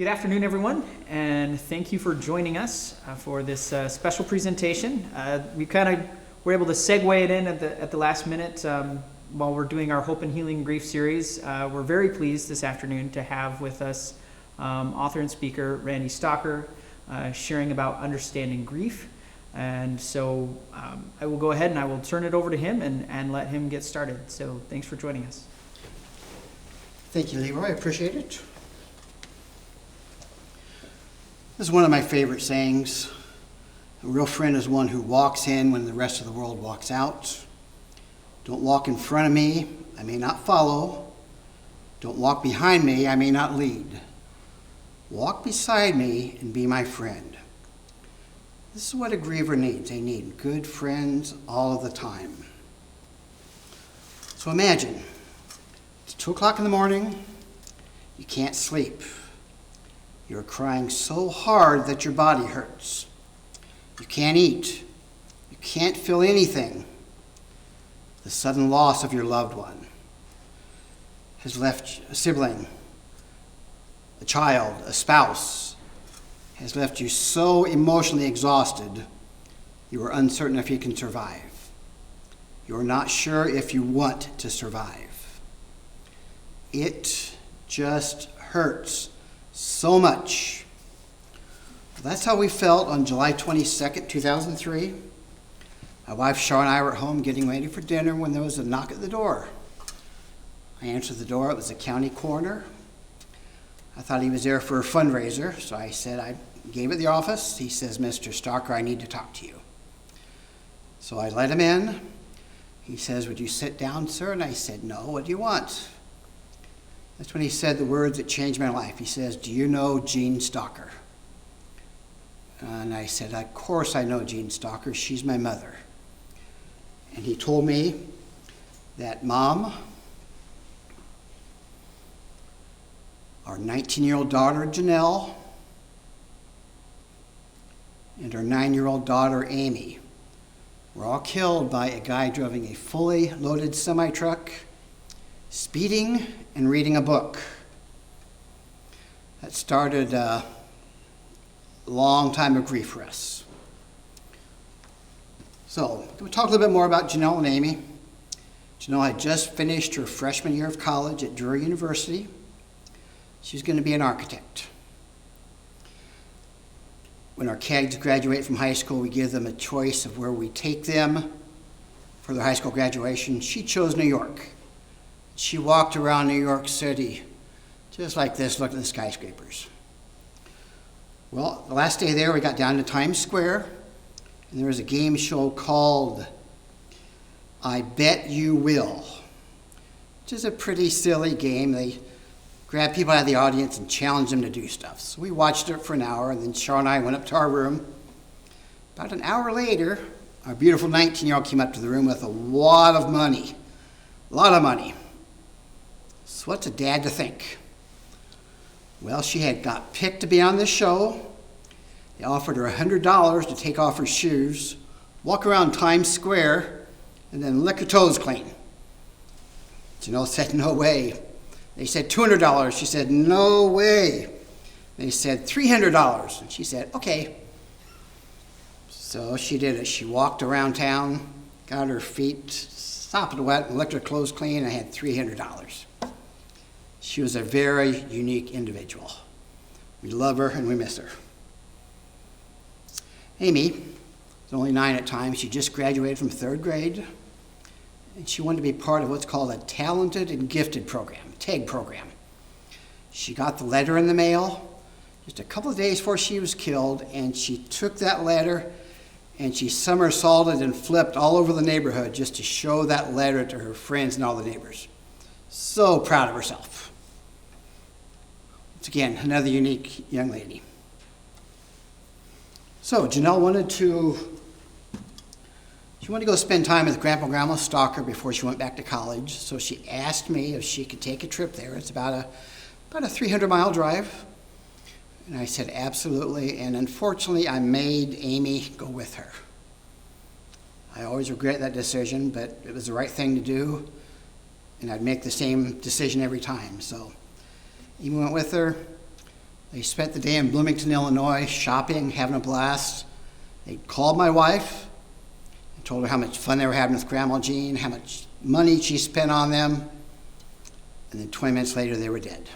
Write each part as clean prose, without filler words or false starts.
Good afternoon, everyone, and thank you for joining us for this special presentation. We kind of were able to segue it in at the last minute while we're doing our Hope and Healing Grief series. We're very pleased this afternoon to have with us author and speaker Randy Stocker sharing about understanding grief. And so I will go ahead and I will turn it over to him and let him get started. So thanks for joining us. Thank you, Leroy. I appreciate it. This is one of my favorite sayings. A real friend is one who walks in when the rest of the world walks out. Don't walk in front of me, I may not follow. Don't walk behind me, I may not lead. Walk beside me and be my friend. This is what a griever needs. They need good friends all of the time. So imagine, it's 2 o'clock in the morning, you can't sleep. You're crying so hard that your body hurts. You can't eat. You can't feel anything. The sudden loss of your loved one has left a sibling, a child, a spouse, has left you so emotionally exhausted, you are uncertain if you can survive. You're not sure if you want to survive. It just hurts so much. That's how we felt on July 22nd, 2003. My wife, Shaw, and I were at home getting ready for dinner when there was a knock at the door. I answered the door. It was the county coroner. I thought he was there for a fundraiser, so I said, I gave it the office. He says, Mr. Stocker, I need to talk to you. So I let him in. He says, would you sit down, sir? And I said, no, what do you want? That's when he said the words that changed my life. He says, do you know Jean Stocker? And I said, of course I know Jean Stocker. She's my mother. And he told me that Mom, our 19-year-old daughter, Janelle, and our 9-year-old daughter, Amy, were all killed by a guy driving a fully loaded semi-truck, speeding and reading a book. That started a long time of grief for us. So, we'll talk a little bit more about Janelle and Amy. Janelle had just finished her freshman year of college at Drury University. She's going to be an architect. When our kids graduate from high school, we give them a choice of where we take them for their high school graduation. She chose New York. She walked around New York City just like this, looking at the skyscrapers. Well, the last day there, we got down to Times Square, and there was a game show called I Bet You Will, which is a pretty silly game. They grab people out of the audience and challenge them to do stuff. So we watched it for an hour, and then Shaw and I went up to our room. About an hour later, our beautiful 19-year-old came up to the room with a lot of money. A lot of money. So what's a dad to think? Well, she had got picked to be on this show. They offered her $100 to take off her shoes, walk around Times Square, and then lick her toes clean. Janelle said, no way. They said $200. She said, no way. They said $300. And she said, okay. So she did it. She walked around town, got her feet sopping wet, and licked her clothes clean, and had $300. She was a very unique individual. We love her and we miss her. Amy was only 9 at the time. She just graduated from 3rd grade. And she wanted to be part of what's called a Talented and Gifted program, TAG program. She got the letter in the mail just a couple of days before she was killed, and she took that letter and she somersaulted and flipped all over the neighborhood just to show that letter to her friends and all the neighbors. So proud of herself. Once again, another unique young lady. So Janelle wanted to go spend time with Grandpa and Grandma Stocker before she went back to college. So she asked me if she could take a trip there. It's about a 300-mile drive. And I said, absolutely. And unfortunately, I made Amy go with her. I always regret that decision, but it was the right thing to do. And I'd make the same decision every time. So Amy went with her. They spent the day in Bloomington, Illinois, shopping, having a blast. They called my wife and told her how much fun they were having with Grandma Jean, how much money she spent on them, and then 20 minutes later they were dead.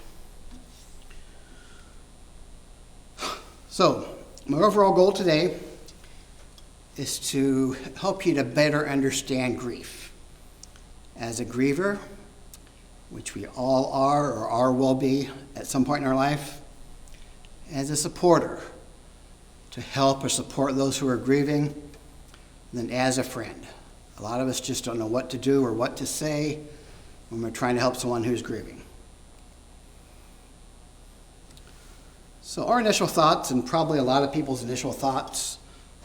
So, my overall goal today is to help you to better understand grief. As a griever, which we all are or will be at some point in our life, as a supporter, to help or support those who are grieving, and then as a friend. A lot of us just don't know what to do or what to say when we're trying to help someone who's grieving. So our initial thoughts, and probably a lot of people's initial thoughts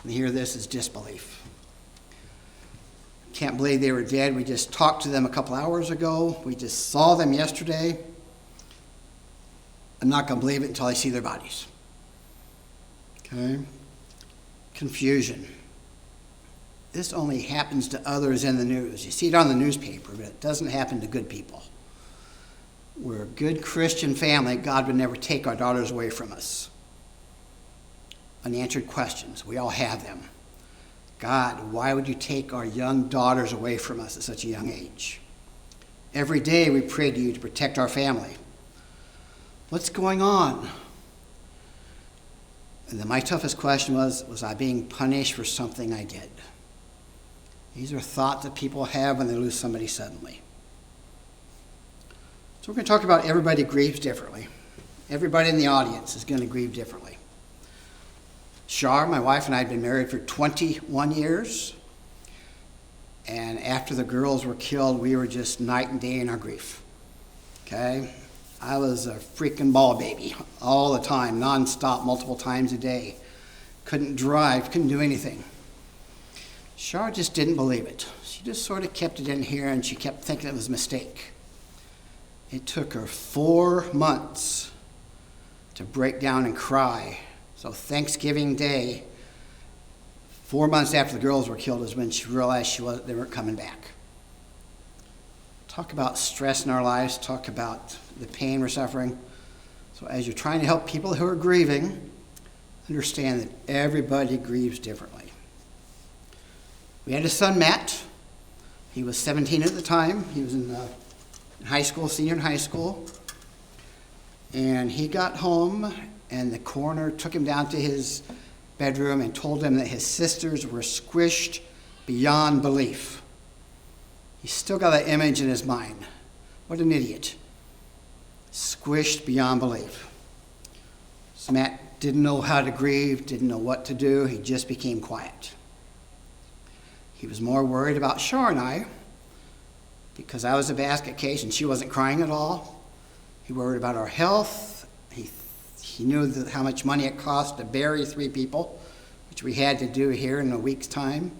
when they hear this, is disbelief. Can't believe they were dead. We just talked to them a couple hours ago. We just saw them yesterday. I'm not going to believe it until I see their bodies. Okay? Confusion. This only happens to others in the news. You see it on the newspaper, but it doesn't happen to good people. We're a good Christian family. God would never take our daughters away from us. Unanswered questions. We all have them. God, why would you take our young daughters away from us at such a young age? Every day we pray to you to protect our family. What's going on? And then my toughest question was I being punished for something I did? These are thoughts that people have when they lose somebody suddenly. So we're going to talk about everybody grieves differently. Everybody in the audience is going to grieve differently. Shar, my wife, and I had been married for 21 years. And after the girls were killed, we were just night and day in our grief. Okay? I was a freaking ball baby all the time, nonstop, multiple times a day. Couldn't drive, couldn't do anything. Shar just didn't believe it. She just sort of kept it in here, and she kept thinking it was a mistake. It took her 4 months to break down and cry. So Thanksgiving Day, 4 months after the girls were killed, is when she realized they weren't coming back. Talk about stress in our lives. Talk about the pain we're suffering. So as you're trying to help people who are grieving, understand that everybody grieves differently. We had a son, Matt. He was 17 at the time. He was in high school, senior in high school. And he got home, and the coroner took him down to his bedroom and told him that his sisters were squished beyond belief. He's still got that image in his mind. What an idiot. Squished beyond belief. So Matt didn't know how to grieve, didn't know what to do. He just became quiet. He was more worried about Shar and I, because I was a basket case and she wasn't crying at all. He worried about our health. He knew how much money it cost to bury 3 people, which we had to do here in a week's time.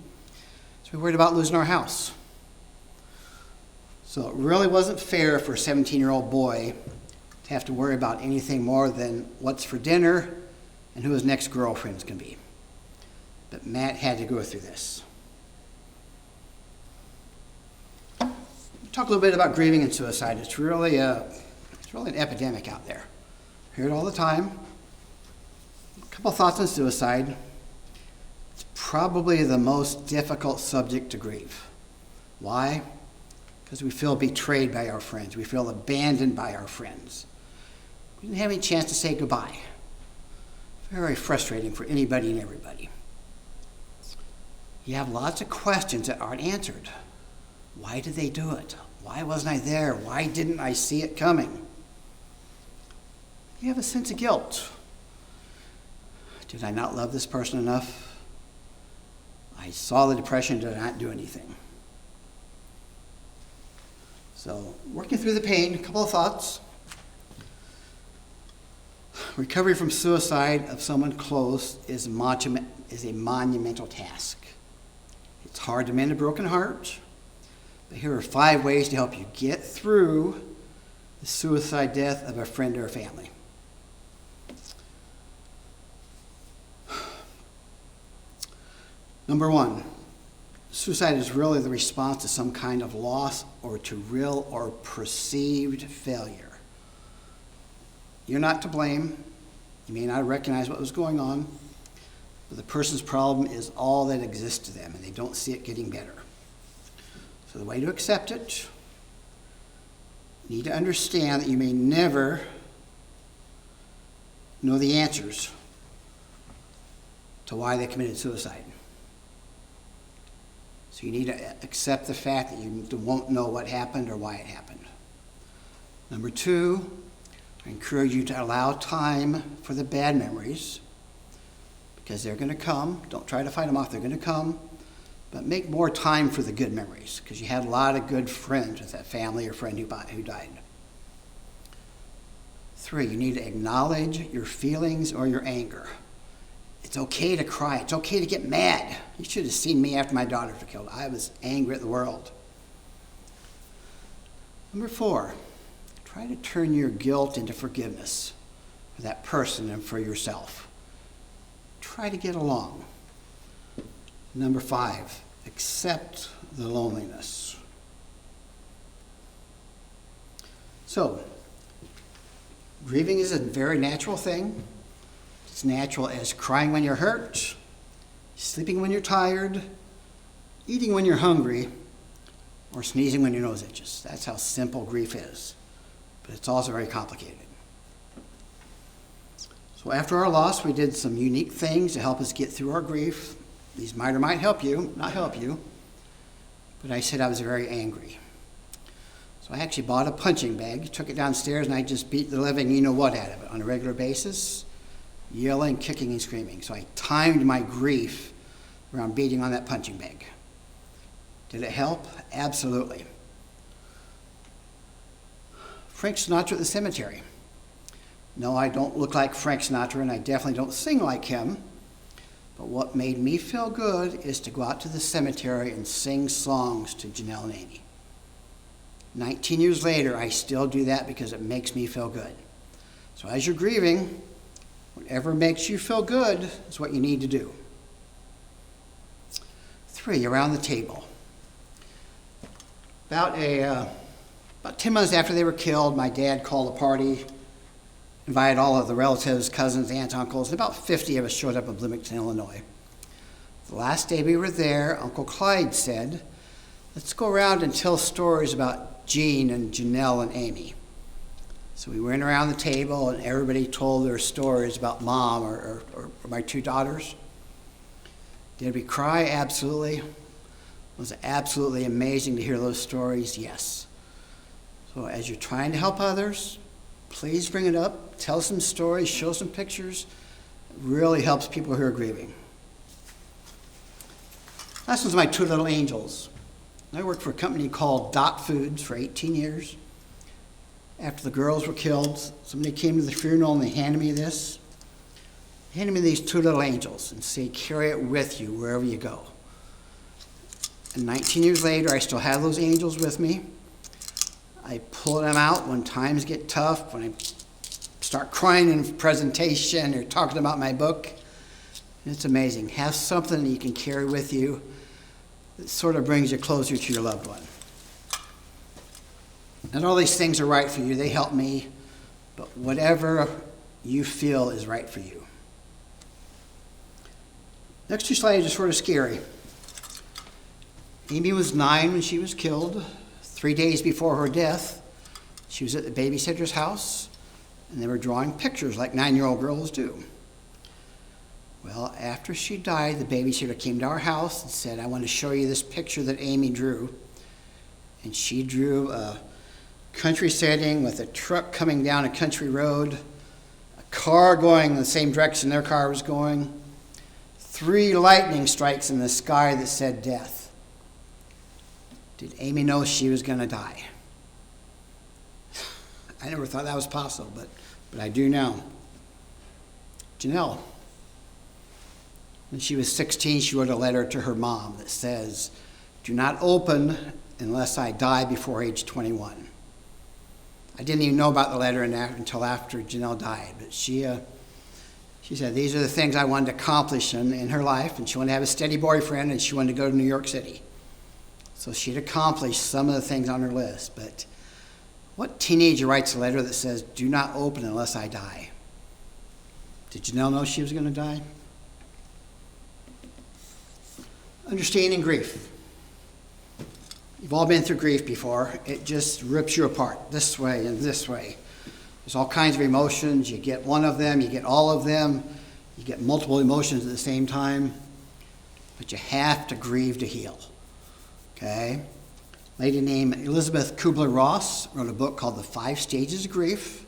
So we worried about losing our house. So it really wasn't fair for a 17-year-old boy to have to worry about anything more than what's for dinner and who his next girlfriend's going to be. But Matt had to go through this. Talk a little bit about grieving and suicide. It's really an epidemic out there. I hear it all the time. A couple thoughts on suicide. It's probably the most difficult subject to grieve. Why? Because we feel betrayed by our friends. We feel abandoned by our friends. We didn't have any chance to say goodbye. Very frustrating for anybody and everybody. You have lots of questions that aren't answered. Why did they do it? Why wasn't I there? Why didn't I see it coming? You have a sense of guilt. Did I not love this person enough? I saw the depression, did I not do anything? So, working through the pain, a couple of thoughts. Recovery from suicide of someone close is a monumental task. It's hard to mend a broken heart. But here are 5 ways to help you get through the suicide death of a friend or a family. Number 1, suicide is really the response to some kind of loss or to real or perceived failure. You're not to blame. You may not recognize what was going on, but the person's problem is all that exists to them, and they don't see it getting better. So the way to accept it, you need to understand that you may never know the answers to why they committed suicide. So you need to accept the fact that you won't know what happened or why it happened. Number two, I encourage you to allow time for the bad memories, because they're going to come. Don't try to fight them off. They're going to come. But make more time for the good memories, because you had a lot of good friends with that family or friend who died. Three, you need to acknowledge your feelings or your anger. It's okay to cry. It's okay to get mad. You should have seen me after my daughters were killed. I was angry at the world. Number four, try to turn your guilt into forgiveness for that person and for yourself. Try to get along. Number five, accept the loneliness. So, grieving is a very natural thing. It's natural as crying when you're hurt, sleeping when you're tired, eating when you're hungry, or sneezing when your nose itches. That's how simple grief is. But it's also very complicated. So after our loss, we did some unique things to help us get through our grief. These might or might help you, not help you. But I said I was very angry. So I actually bought a punching bag, took it downstairs, and I just beat the living you-know-what out of it on a regular basis, yelling, kicking, and screaming. So I timed my grief around beating on that punching bag. Did it help? Absolutely. Frank Sinatra at the cemetery. No, I don't look like Frank Sinatra, and I definitely don't sing like him. But what made me feel good is to go out to the cemetery and sing songs to Janelle and Amy. 19 years later, I still do that because it makes me feel good. So as you're grieving, whatever makes you feel good is what you need to do. 3, around the table. About 10 months after they were killed, my dad called a party, invited all of the relatives, cousins, aunts, uncles, and about 50 of us showed up in Bloomington, Illinois. The last day we were there, Uncle Clyde said, "Let's go around and tell stories about Jean and Janelle and Amy." So we went around the table and everybody told their stories about Mom or my 2 daughters. Did we cry? Absolutely. It was absolutely amazing to hear those stories, yes. So as you're trying to help others, please bring it up, tell some stories, show some pictures. It really helps people who are grieving. Last one's my 2 little angels. I worked for a company called Dot Foods for 18 years. After the girls were killed, somebody came to the funeral and they handed me this. They handed me these 2 little angels and said, "Carry it with you wherever you go." And 19 years later, I still have those angels with me. I pull them out when times get tough, when I start crying in presentation or talking about my book. It's amazing. Have something that you can carry with you that sort of brings you closer to your loved one. Not all these things are right for you. They help me. But whatever you feel is right for you. Next 2 slides are sort of scary. Amy was 9 when she was killed. 3 days before her death, she was at the babysitter's house, and they were drawing pictures like 9-year-old girls do. Well, after she died, the babysitter came to our house and said, "I want to show you this picture that Amy drew." And she drew a country setting with a truck coming down a country road, a car going in the same direction their car was going, 3 lightning strikes in the sky that said death. Did Amy know she was going to die? I never thought that was possible, but I do now. Janelle. When she was 16, she wrote a letter to her mom that says, "Do not open unless I die before age 21. I didn't even know about the letter until after Janelle died, but she said these are the things I wanted to accomplish in her life, and she wanted to have a steady boyfriend, and she wanted to go to New York City. So she'd accomplished some of the things on her list, but what teenager writes a letter that says, "Do not open unless I die"? Did Janelle know she was going to die? Understanding grief. You've all been through grief before. It just rips you apart this way and this way. There's all kinds of emotions. You get one of them, you get all of them, you get multiple emotions at the same time. But you have to grieve to heal. Okay? A lady named Elizabeth Kubler-Ross wrote a book called The 5 Stages of Grief.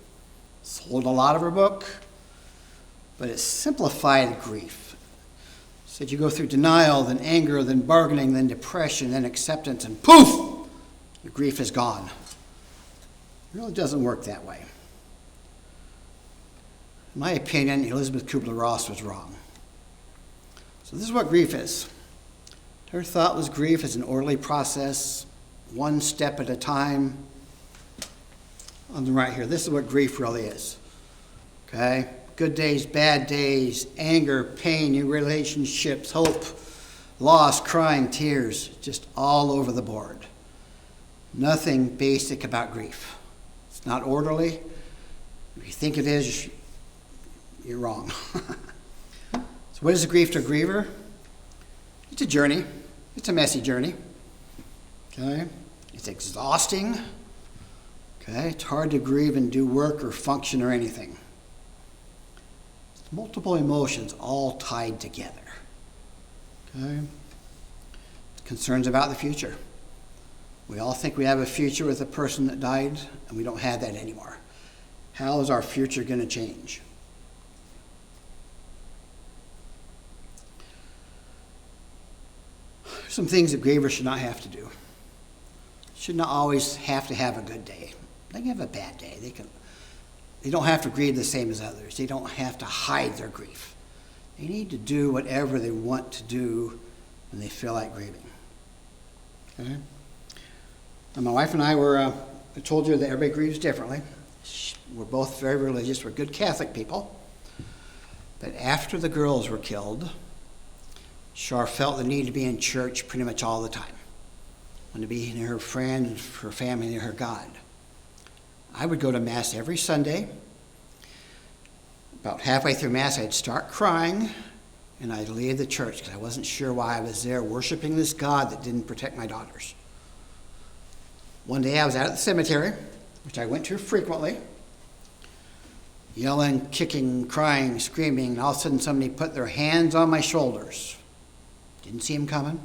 Sold a lot of her book, but it simplified grief. It said you go through denial, then anger, then bargaining, then depression, then acceptance, and poof, your grief is gone. It really doesn't work that way. In my opinion, Elizabeth Kubler-Ross was wrong. So this is what grief is. Her thought was grief is an orderly process, one step at a time. On the right here, this is what grief really is. Okay? Good days, bad days, anger, pain, new relationships, hope, loss, crying, tears, just all over the board. Nothing basic about grief. It's not orderly. If you think it is, you're wrong. So what is a grief to a griever? It's a journey. It's a messy journey. Okay? It's exhausting. Okay? It's hard to grieve and do work or function or anything. It's multiple emotions all tied together. Okay? Concerns about the future. We all think we have a future with a person that died, and we don't have that anymore. How is our future going to change? Some things that grievers should not have to do. Should not always have to have a good day. They can have a bad day. They don't have to grieve the same as others. They don't have to hide their grief. They need to do whatever they want to do when they feel like grieving. Okay? And my wife and I I told you that everybody grieves differently. We're both very religious. We're good Catholic people. But after the girls were killed, Char felt the need to be in church pretty much all the time. Wanted to be near her friends, her family, near her God. I would go to Mass every Sunday. About halfway through Mass, I'd start crying, and I'd leave the church because I wasn't sure why I was there worshiping this God that didn't protect my daughters. One day I was out at the cemetery, which I went to frequently, yelling, kicking, crying, screaming, and all of a sudden somebody put their hands on my shoulders. Didn't see him coming.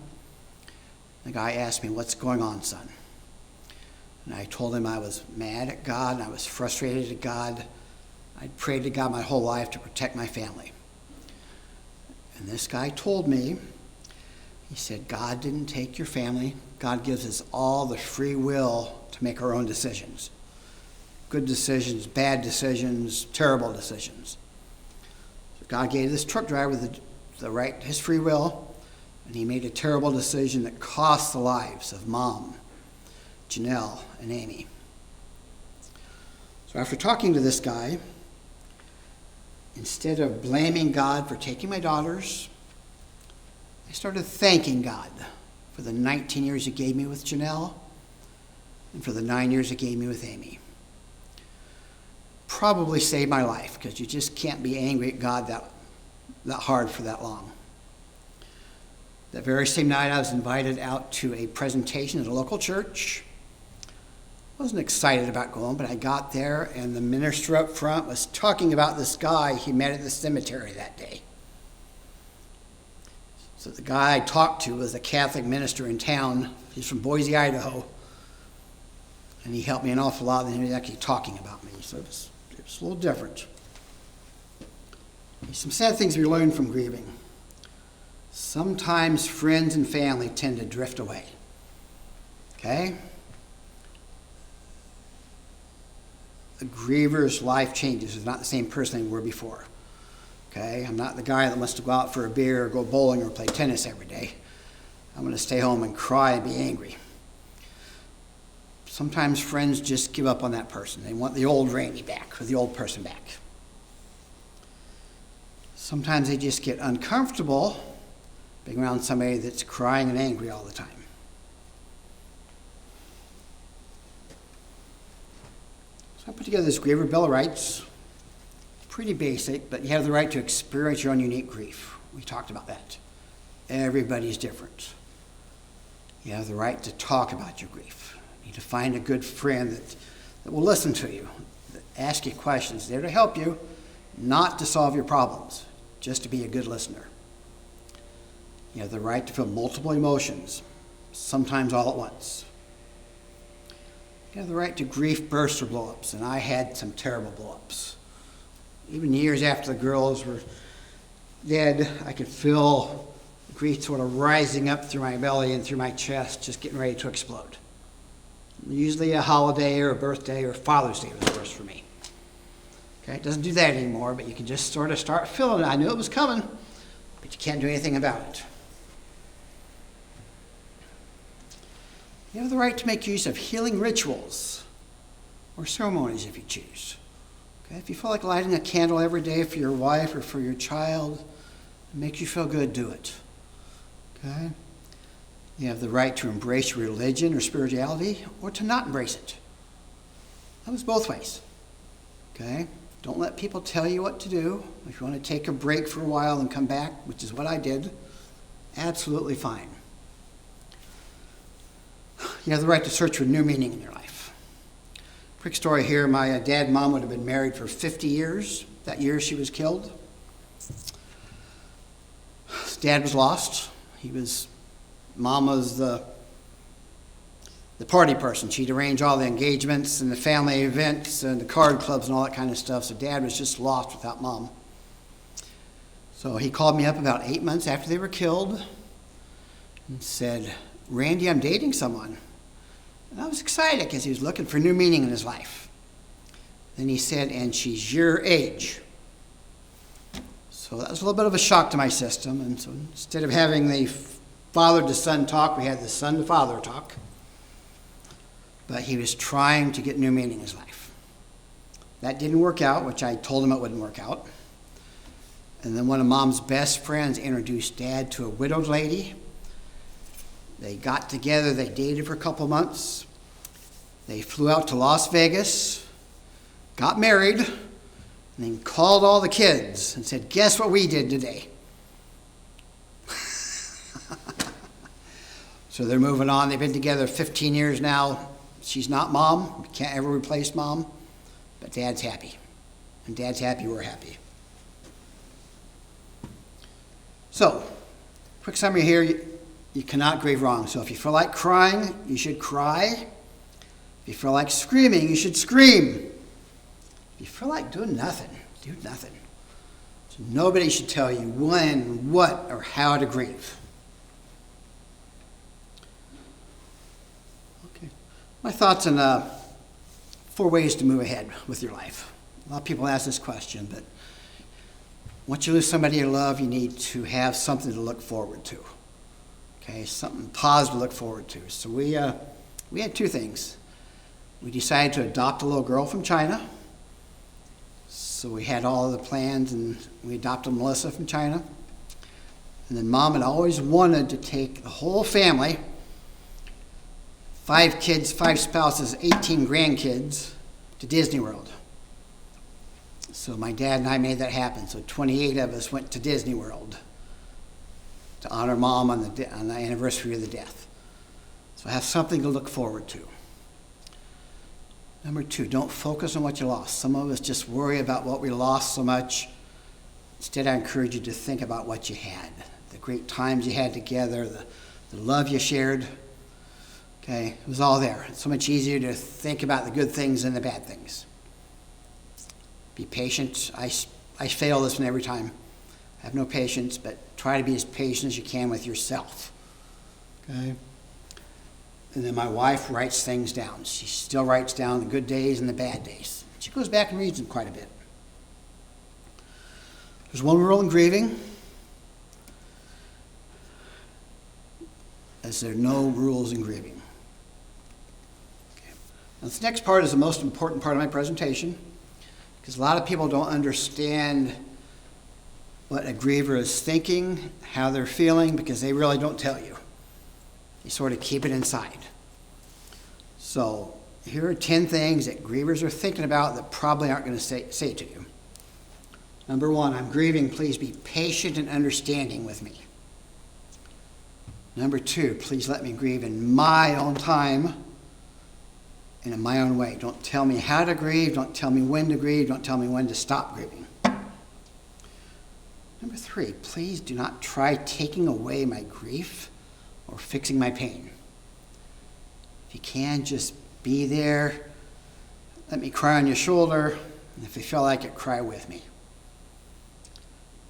The guy asked me, "What's going on, son?" And I told him I was mad at God and I was frustrated at God. I'd prayed to God my whole life to protect my family. And this guy told me, he said, God didn't take your family. God gives us all the free will to make our own decisions. Good decisions, bad decisions, terrible decisions. So God gave this truck driver the right, his free will, and he made a terrible decision that cost the lives of Mom, Janelle, and Amy. So after talking to this guy, instead of blaming God for taking my daughters, I started thanking God for the 19 years he gave me with Janelle and for the 9 years he gave me with Amy. Probably saved my life because you just can't be angry at God that hard for that long. That very same night, I was invited out to a presentation at a local church. Wasn't excited about going, but I got there, and the minister up front was talking about this guy he met at the cemetery that day. So the guy I talked to was a Catholic minister in town. He's from Boise, Idaho. And he helped me an awful lot, and he was actually talking about me. So it was a little different. There's some sad things we learn from grieving. Sometimes friends and family tend to drift away. Okay? The griever's life changes. It's not the same person they were before. Okay? I'm not the guy that wants to go out for a beer or go bowling or play tennis every day. I'm going to stay home and cry and be angry. Sometimes friends just give up on that person. They want the old Randy back or the old person back. Sometimes they just get uncomfortable being around somebody that's crying and angry all the time. So I put together this Griever Bill of Rights. pretty basic, but you have the right to experience your own unique grief. We talked about that. Everybody's different. You have the right to talk about your grief. You need to find a good friend that will listen to you, that ask you questions, there to help you, not to solve your problems, just to be a good listener. You have the right to feel multiple emotions, sometimes all at once. You have the right to grief bursts or blow-ups, and I had some terrible blow-ups. Even years after the girls were dead, I could feel grief sort of rising up through my belly and through my chest, just getting ready to explode. Usually a holiday or a birthday or Father's Day was worse for me. Okay, it doesn't do that anymore, but you can just sort of start feeling it. I knew it was coming, but you can't do anything about it. You have the right to make use of healing rituals or ceremonies if you choose. Okay? If you feel like lighting a candle every day for your wife or for your child, it makes you feel good, do it. Okay? You have the right to embrace religion or spirituality or to not embrace it. That was both ways. Okay? Don't let people tell you what to do. If you want to take a break for a while and come back, which is what I did, absolutely fine. You have the right to search for new meaning in your life. Quick story here. My dad and mom would have been married for 50 years. That year she was killed. Dad was lost. Mom was the party person. She'd arrange all the engagements and the family events and the card clubs and all that kind of stuff. So Dad was just lost without Mom. So he called me up about 8 months after they were killed and said, "Randy, I'm dating someone." And I was excited because he was looking for new meaning in his life. Then he said, "And she's your age." So that was a little bit of a shock to my system. And so instead of having the father to son talk, we had the son to father talk. But he was trying to get new meaning in his life. That didn't work out, which I told him it wouldn't work out. And then one of Mom's best friends introduced Dad to a widowed lady. They got together, they dated for a couple months. They flew out to Las Vegas, got married, and then called all the kids and said, "Guess what we did today?" So they're moving on. They've been together 15 years now. She's not Mom. We can't ever replace Mom. But Dad's happy. And Dad's happy, we're happy. So, quick summary here. You cannot grieve wrong. So if you feel like crying, you should cry. If you feel like screaming, you should scream. If you feel like doing nothing, do nothing. So nobody should tell you when, what, or how to grieve. Okay. My thoughts on 4 ways to move ahead with your life. A lot of people ask this question, but once you lose somebody you love, you need to have something to look forward to. Okay, something positive to look forward to. So we had 2 things. We decided to adopt a little girl from China. So we had all of the plans, and we adopted Melissa from China. And then Mom had always wanted to take the whole family, 5 kids, 5 spouses, 18 grandkids, to Disney World. So my dad and I made that happen. So 28 of us went to Disney World to honor Mom on the anniversary of the death. So have something to look forward to. Number 2, don't focus on what you lost. Some of us just worry about what we lost so much. Instead, I encourage you to think about what you had, the great times you had together, the love you shared. Okay, it was all there. It's so much easier to think about the good things than the bad things. Be patient. I fail this one every time. I have no patience, but try to be as patient as you can with yourself. Okay? And then my wife writes things down. She still writes down the good days and the bad days. She goes back and reads them quite a bit. There's one rule in grieving, as there are no rules in grieving. Okay. Now, this next part is the most important part of my presentation, because a lot of people don't understand what a griever is thinking, how they're feeling, because they really don't tell you. You sort of keep it inside. So here are 10 things that grievers are thinking about that probably aren't going to say to you. Number 1, I'm grieving. Please be patient and understanding with me. Number 2, please let me grieve in my own time and in my own way. Don't tell me how to grieve. Don't tell me when to grieve. Don't tell me when to stop grieving. Number 3, please do not try taking away my grief or fixing my pain. If you can, just be there. Let me cry on your shoulder. And if you feel like it, cry with me.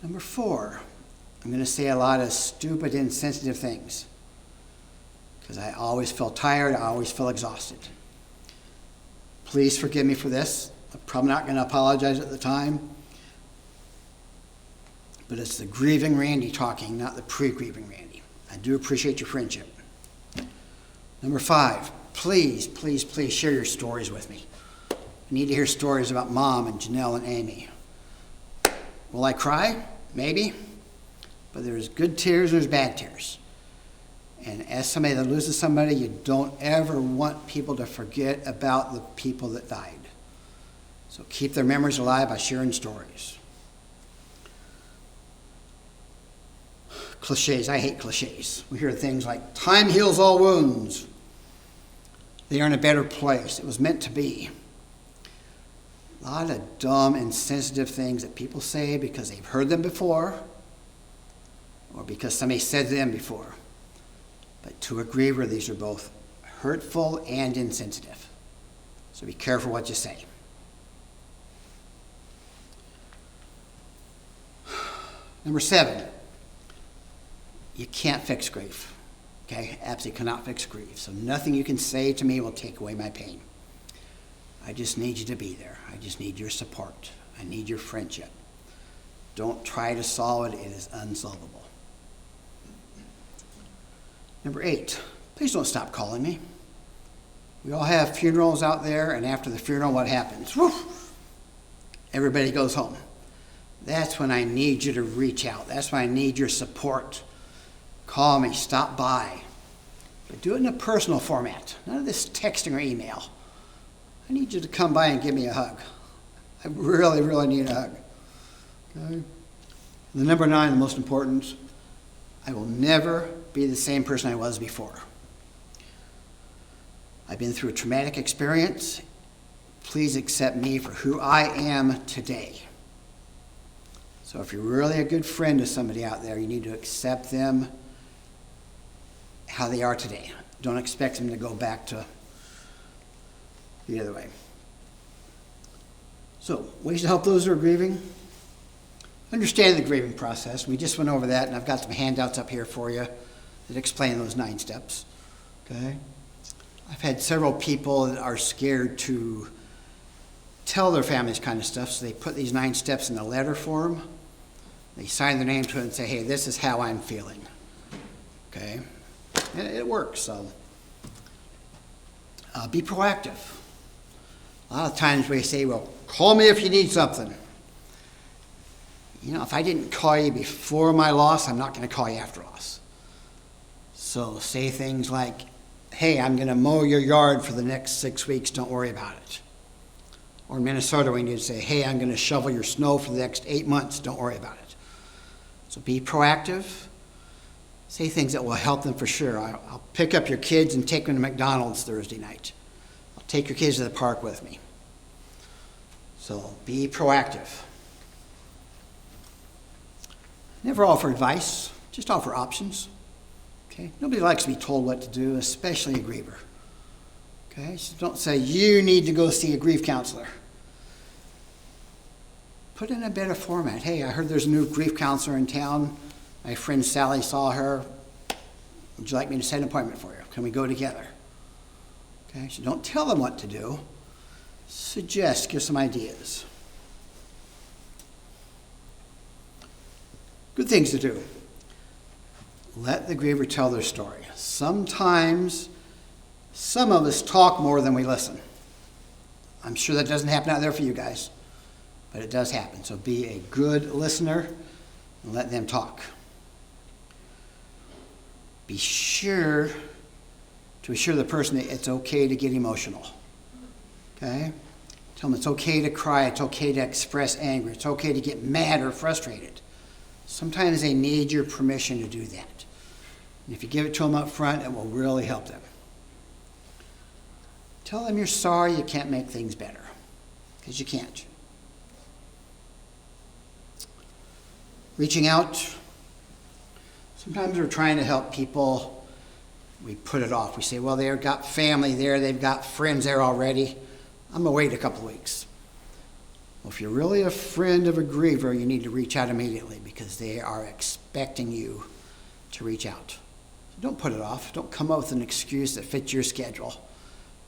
Number 4, I'm going to say a lot of stupid, insensitive things because I always feel tired. I always feel exhausted. Please forgive me for this. I'm probably not going to apologize at the time. But it's the grieving Randy talking, not the pre-grieving Randy. I do appreciate your friendship. Number 5, please, please, please share your stories with me. I need to hear stories about Mom and Janelle and Amy. Will I cry? Maybe. But there's good tears and there's bad tears. And as somebody that loses somebody, you don't ever want people to forget about the people that died. So keep their memories alive by sharing stories. Cliches. I hate cliches. We hear things like, time heals all wounds. They are in a better place. It was meant to be. A lot of dumb, insensitive things that people say because they've heard them before or because somebody said them before. But to a griever, these are both hurtful and insensitive. So be careful what you say. Number 7, you can't fix grief. Okay? Absolutely cannot fix grief. So nothing you can say to me will take away my pain. I just need you to be there. I just need your support. I need your friendship. Don't try to solve it. It is unsolvable. Number 8, please don't stop calling me. We all have funerals out there, and after the funeral, what happens? Woof! Everybody goes home. That's when I need you to reach out. That's when I need your support. Call me, stop by. But do it in a personal format. None of this texting or email. I need you to come by and give me a hug. I really, really need a hug. Okay? And the number 9, the most important, I will never be the same person I was before. I've been through a traumatic experience. Please accept me for who I am today. So if you're really a good friend to somebody out there, you need to accept them how they are today. Don't expect them to go back to the other way. So, ways to help those who are grieving. Understand the grieving process. We just went over that, and I've got some handouts up here for you that explain those 9 steps. Okay? I've had several people that are scared to tell their families kind of stuff, so they put these 9 steps in a letter form. They sign their name to it and say, hey, this is how I'm feeling. Okay? And it works, so. Be proactive. A lot of times we say, well, call me if you need something. You know, if I didn't call you before my loss, I'm not going to call you after loss. So say things like, hey, I'm going to mow your yard for the next 6 weeks, don't worry about it. Or in Minnesota, we need to say, hey, I'm going to shovel your snow for the next 8 months, don't worry about it. So be proactive. Say things that will help them for sure. I'll pick up your kids and take them to McDonald's Thursday night. I'll take your kids to the park with me. So be proactive. Never offer advice, just offer options. Okay? Nobody likes to be told what to do, especially a griever. Okay? So don't say, you need to go see a grief counselor. Put it in a better format. Hey, I heard there's a new grief counselor in town. My friend Sally saw her. Would you like me to set an appointment for you? Can we go together? Okay, so don't tell them what to do. Suggest, give some ideas. Good things to do. Let the griever tell their story. Sometimes, some of us talk more than we listen. I'm sure that doesn't happen out there for you guys, but it does happen. So be a good listener and let them talk. Be sure to assure the person that it's okay to get emotional. Okay? Tell them it's okay to cry, it's okay to express anger, it's okay to get mad or frustrated. Sometimes they need your permission to do that. And if you give it to them up front, it will really help them. Tell them you're sorry you can't make things better, because you can't. Reaching out. Sometimes we're trying to help people. We put it off. We say, well, they've got family there, they've got friends there already. I'm going to wait a couple of weeks. Well, if you're really a friend of a griever, you need to reach out immediately because they are expecting you to reach out. So don't put it off. Don't come up with an excuse that fits your schedule.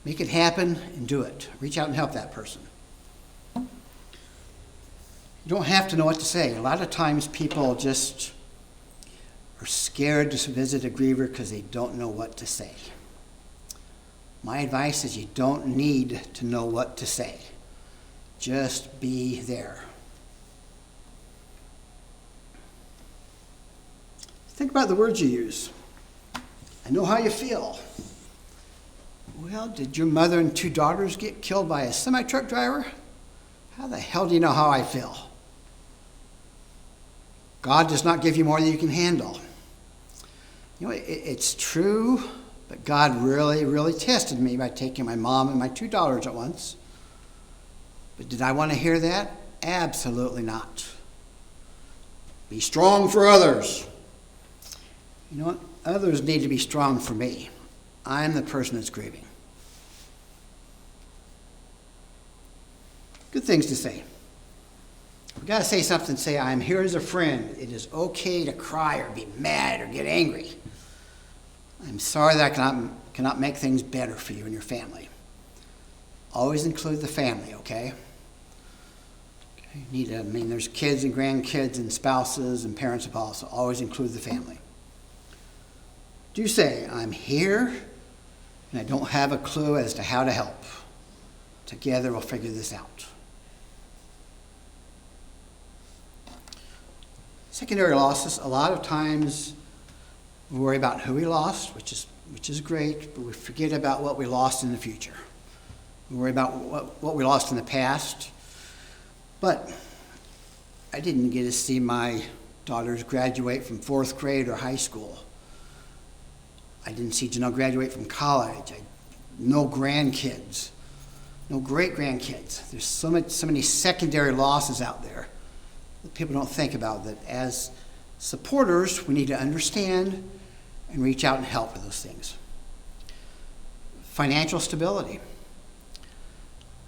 Make it happen and do it. Reach out and help that person. You don't have to know what to say. A lot of times people just are scared to visit a griever because they don't know what to say. My advice is you don't need to know what to say. Just be there. Think about the words you use. I know how you feel. Well, did your mother and 2 daughters get killed by a semi-truck driver? How the hell do you know how I feel? God does not give you more than you can handle. You know, it's true, but God really, really tested me by taking my mom and my 2 daughters at once. But did I want to hear that? Absolutely not. Be strong for others. You know what? Others need to be strong for me. I'm the person that's grieving. Good things to say. We've got to say something. Say, I'm here as a friend. It is okay to cry or be mad or get angry. I'm sorry that I cannot make things better for you and your family. Always include the family, okay? There's kids and grandkids and spouses and parents involved, so always include the family. Do say, I'm here and I don't have a clue as to how to help. Together we'll figure this out. Secondary losses, a lot of times we worry about who we lost, which is great, but we forget about what we lost in the future. We worry about what we lost in the past. But I didn't get to see my daughters graduate from 4th grade or high school. I didn't see Janelle graduate from college. No grandkids, no great-grandkids. There's so many secondary losses out there that people don't think about, that as supporters, we need to understand and reach out and help with those things. Financial stability.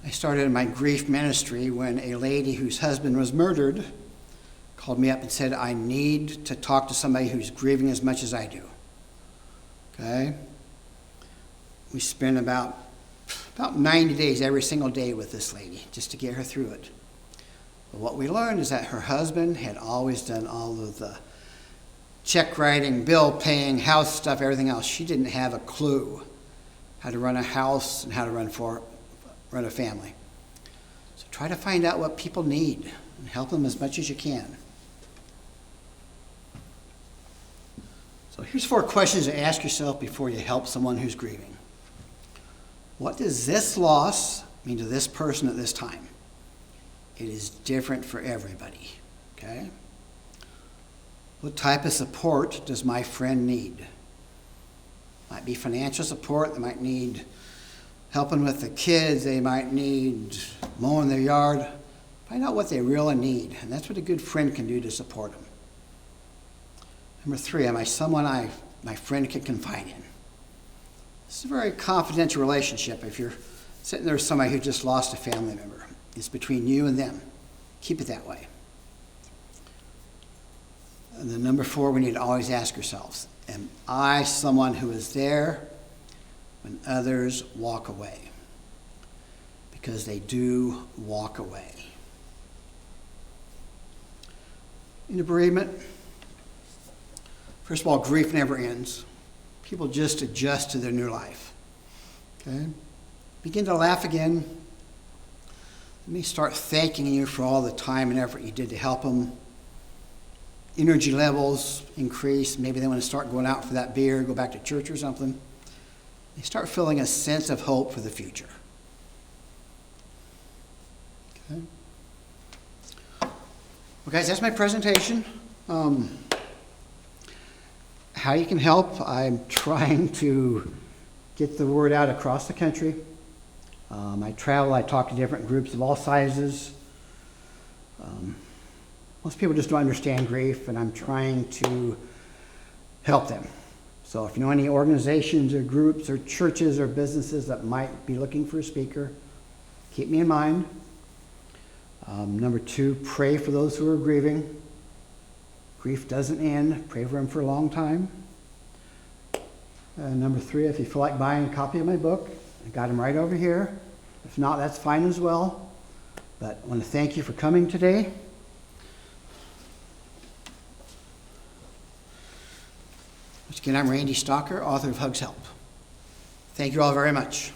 I started my grief ministry when a lady whose husband was murdered called me up and said, I need to talk to somebody who's grieving as much as I do. Okay? We spent about 90 days every single day with this lady just to get her through it. But what we learned is that her husband had always done all of the check writing, bill paying, house stuff, everything else. She didn't have a clue how to run a house and how to run a family. So try to find out what people need and help them as much as you can. So here's 4 questions to ask yourself before you help someone who's grieving. What does this loss mean to this person at this time? It is different for everybody, okay? What type of support does my friend need? Might be financial support. They might need helping with the kids. They might need mowing their yard. Find out what they really need, and that's what a good friend can do to support them. Number 3, am I someone my friend can confide in? This is a very confidential relationship. If you're sitting there with somebody who just lost a family member, it's between you and them. Keep it that way. And then number 4, we need to always ask ourselves, am I someone who is there when others walk away? Because they do walk away. In a bereavement, first of all, grief never ends. People just adjust to their new life. Okay? Begin to laugh again. Let me start thanking you for all the time and effort you did to help them. Energy levels increase. Maybe they want to start going out for that beer, go back to church or something. They start feeling a sense of hope for the future. Okay. Well, guys, that's my presentation. How you can help, I'm trying to get the word out across the country. I travel, I talk to different groups of all sizes. Most people just don't understand grief, and I'm trying to help them. So if you know any organizations or groups or churches or businesses that might be looking for a speaker, keep me in mind. Number 2, pray for those who are grieving. Grief doesn't end. Pray for them for a long time. Number 3, if you feel like buying a copy of my book, I got them right over here. If not, that's fine as well. But I want to thank you for coming today. Once again, I'm Randy Stalker, author of Hugs Help. Thank you all very much.